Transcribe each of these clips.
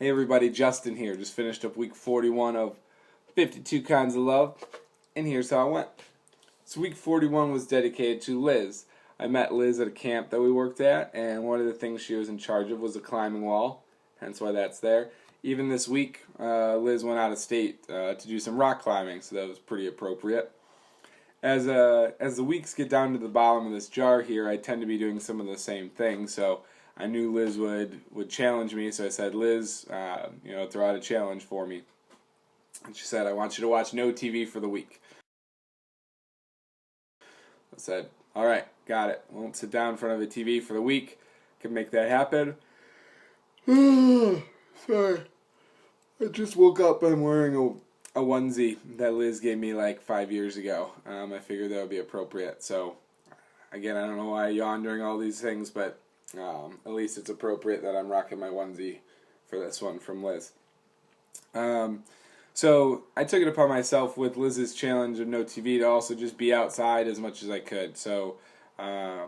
Hey everybody, Justin here. Just finished up week 41 of 52 Kinds of Love, and here's how it went. So week 41 was dedicated to Liz. I met Liz at a camp that we worked at, and one of the things she was in charge of was a climbing wall, hence why that's there. Even this week, Liz went out of state to do some rock climbing, so that was pretty appropriate. As the weeks get down to the bottom of this jar here, I tend to be doing some of the same things, so I knew Liz would challenge me, so I said, Liz, throw out a challenge for me. And she said, I want you to watch no TV for the week. I said, all right, got it. Won't sit down in front of a TV for the week. Can make that happen. Sorry. I just woke up. I'm wearing a onesie that Liz gave me like 5 years ago. I figured that would be appropriate. So, again, I don't know why I yawn during all these things, but at least it's appropriate that I'm rocking my onesie for this one from Liz. So I took it upon myself with Liz's challenge of no TV to also just be outside as much as I could. So, I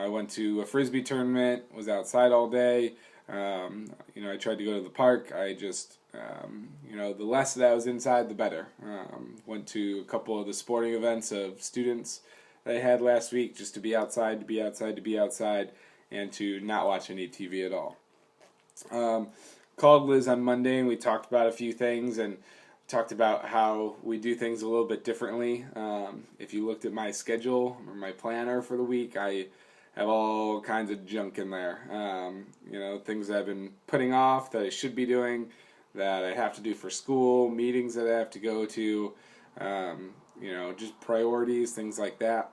went to a Frisbee tournament, was outside all day. I tried to go to the park. I just, the less that I was inside, the better. Went to a couple of the sporting events of students that I had last week just to be outside, and to not watch any TV at all. Called Liz on Monday and we talked about a few things and talked about how we do things a little bit differently. If you looked at my schedule or my planner for the week, I have all kinds of junk in there. Things that I've been putting off that I should be doing, that I have to do for school, meetings that I have to go to, just priorities, things like that.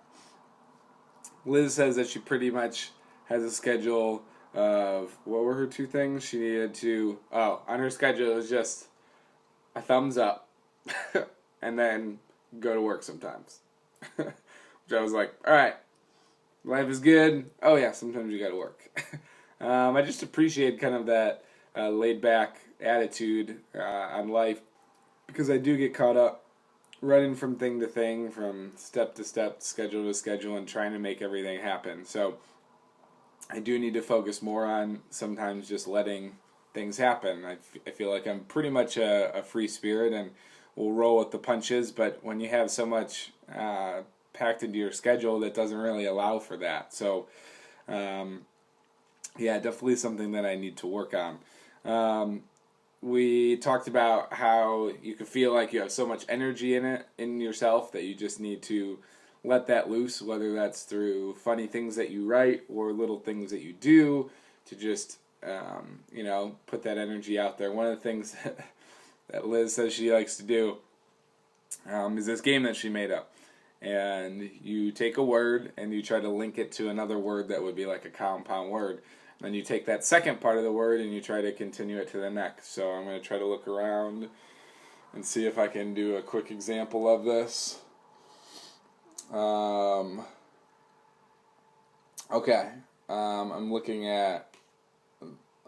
Liz says that she pretty much has a schedule of, what were her two things? She needed to, on her schedule it was just a thumbs up and then go to work sometimes. Which I was like, alright, life is good. Oh yeah, sometimes you gotta work. I just appreciate kind of that laid back attitude on life, because I do get caught up running from thing to thing, from step to step, schedule to schedule, and trying to make everything happen. So I do need to focus more on sometimes just letting things happen. I feel like I'm pretty much a free spirit and will roll with the punches, but when you have so much packed into your schedule, that doesn't really allow for that. So, definitely something that I need to work on. We talked about how you can feel like you have so much energy in yourself that you just need to let that loose, whether that's through funny things that you write or little things that you do to just, put that energy out there. One of the things that Liz says she likes to do is this game that she made up. And you take a word and you try to link it to another word that would be like a compound word. Then you take that second part of the word and you try to continue it to the next. So I'm going to try to look around and see if I can do a quick example of this. I'm looking at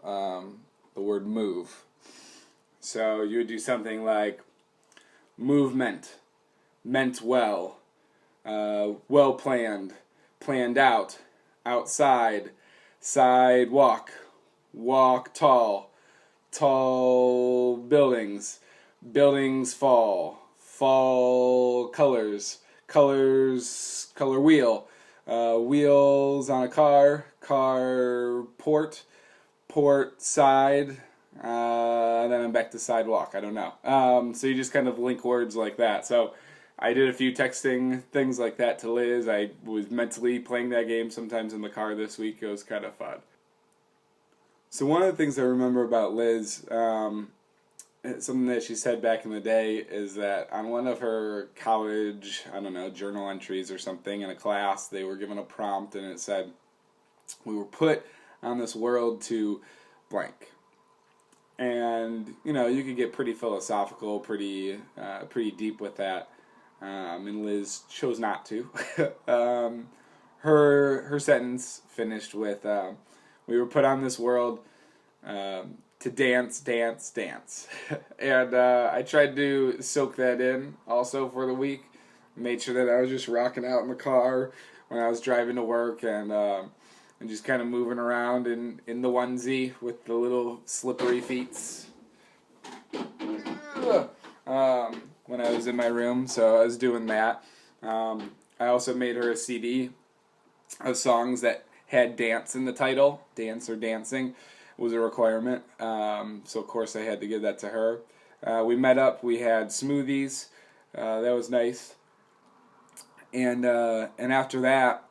the word move. So you would do something like movement, meant well, well planned, planned out, outside, sidewalk, walk tall, tall buildings, buildings fall, fall colors, colors, color wheel, wheels on a car, car port, port side, then I'm back to sidewalk. I don't know. So you just kind of link words like that. So I did a few texting things like that to Liz. I was mentally playing that game sometimes in the car this week. It was kind of fun. So one of the things I remember about Liz, something that she said back in the day, is that on one of her college, journal entries or something in a class, they were given a prompt and it said, we were put on this world to blank. And, you could get pretty philosophical, pretty deep with that. And Liz chose not to. Her sentence finished with, we were put on this world to dance, dance, dance. And I tried to soak that in also for the week. Made sure that I was just rocking out in the car when I was driving to work and and just kind of moving around in the onesie with the little slippery feet when I was in my room. So I was doing that. I also made her a CD of songs that had dance in the title. Dance or dancing was a requirement. So of course I had to give that to her. We met up. We had smoothies. That was nice. And after that,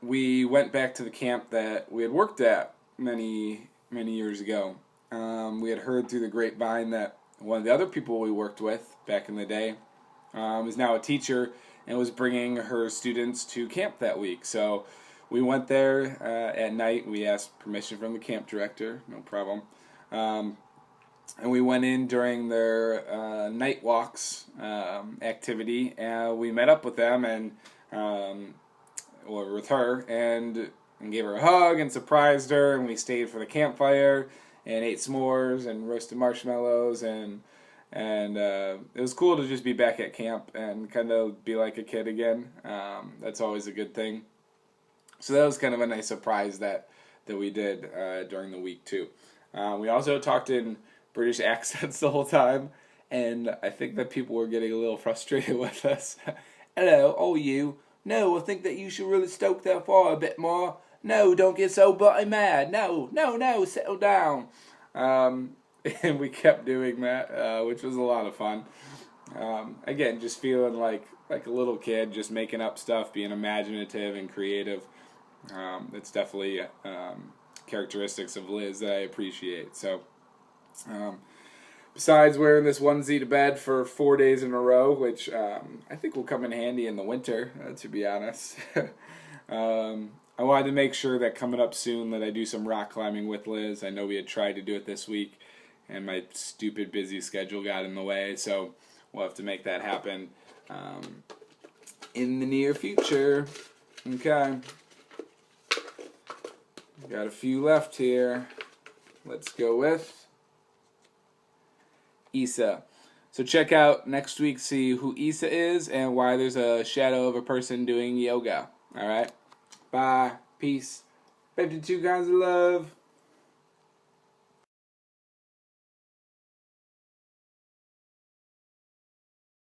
we went back to the camp that we had worked at many years ago. We had heard through the grapevine that one of the other people we worked with back in the day is now a teacher and was bringing her students to camp that week. So we went there at night. We asked permission from the camp director, no problem. And we went in during their night walks activity, and we met up with them and or with her and gave her a hug and surprised her, and we stayed for the campfire and ate s'mores and roasted marshmallows, and it was cool to just be back at camp and kind of be like a kid again. That's always a good thing. So that was kind of a nice surprise that we did during the week too. We also talked in British accents the whole time, and I think that people were getting a little frustrated with us. Hello, oh you. No, I think that you should really stoke that fire a bit more. No, don't get so bloody mad. No, settle down. And we kept doing that, which was a lot of fun. Again, just feeling like a little kid, just making up stuff, being imaginative and creative. It's definitely characteristics of Liz that I appreciate. So, besides wearing this onesie to bed for 4 days in a row, which I think will come in handy in the winter, to be honest. I wanted to make sure that coming up soon that I do some rock climbing with Liz. I know we had tried to do it this week, and my stupid busy schedule got in the way, so we'll have to make that happen in the near future. Okay. Got a few left here. Let's go with Issa. So check out next week, see who Issa is and why there's a shadow of a person doing yoga. Alright? Bye. Peace. 52 kinds of love.